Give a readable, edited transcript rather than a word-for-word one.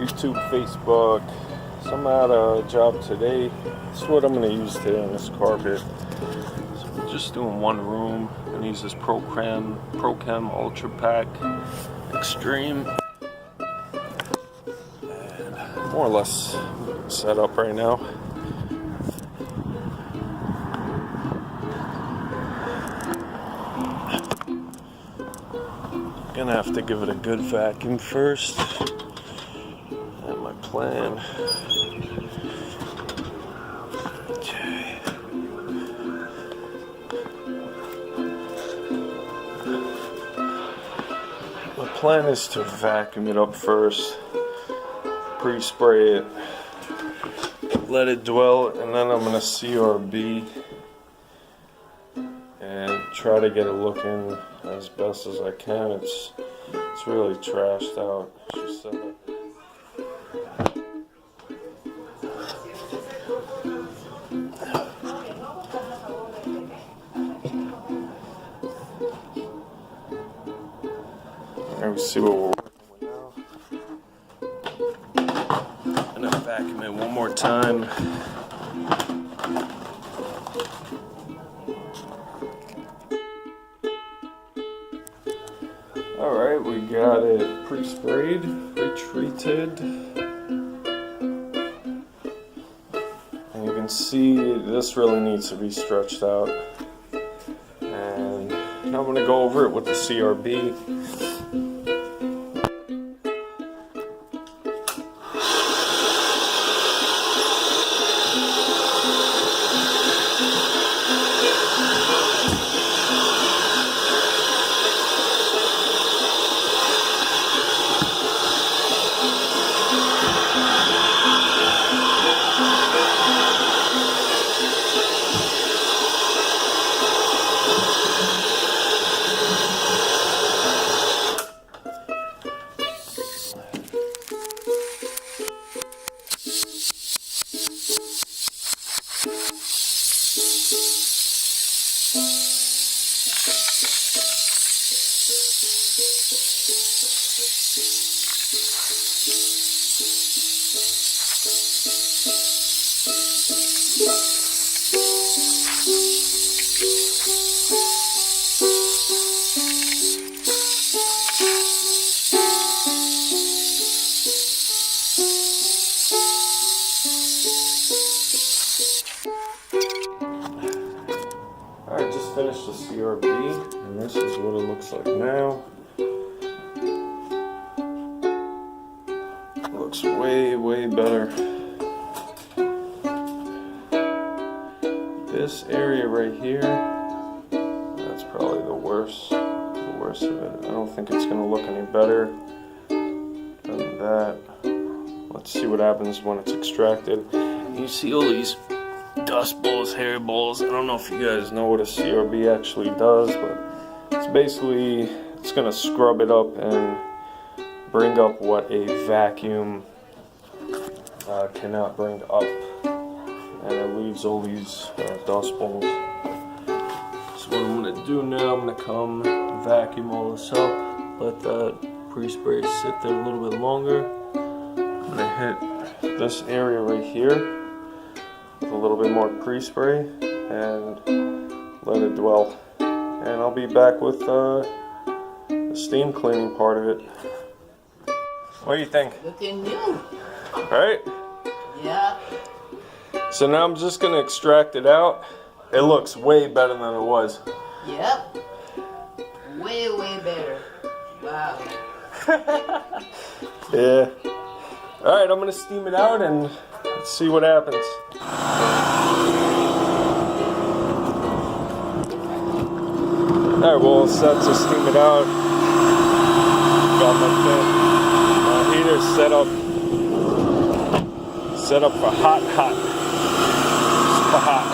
YouTube, Facebook. So I'm at a job today. This is what I'm going to use today on this carpet. So we're just doing one room. I'm going to use this Prochem Ultra Pack Extreme. And more or less set up right now. Gonna have to give it a good vacuum first. And my plan. Okay. My plan is to vacuum it up first, pre-spray it, let it dwell, and then I'm gonna CRB and try to get it looking as best as I can. It's really trashed out. She said it. Alright, we see what we're working with now. I'm gonna vacuum it one more time. Alright, we got it pre-sprayed, pre-treated. And you can see this really needs to be stretched out. And now I'm going to go over it with the CRB. Alright, just finished the CRB, and this is what it looks like now. It looks way, way better. This area right here, that's probably the worst of it. I don't think it's going to look any better than that. Let's see what happens when it's extracted. You see all these dust balls, hair balls. I don't know if you guys know what a CRB actually does, but it's basically, it's going to scrub it up and bring up what a vacuum cannot bring up. And it leaves all these dust balls. So what I'm going to do now, I'm going to come vacuum all this up, let that pre-spray sit there a little bit longer. I'm going to hit this area right here with a little bit more pre-spray and let it dwell. And I'll be back with the steam cleaning part of it. What do you think? Looking new. Alright? Yeah. So now I'm just going to extract it out. It looks way better than it was. Yep. Way, way better. Wow. Yeah. Alright, I'm going to steam it out and let's see what happens. Alright, well, it's set to steam it out. Got my heater set up for hot. Super hot.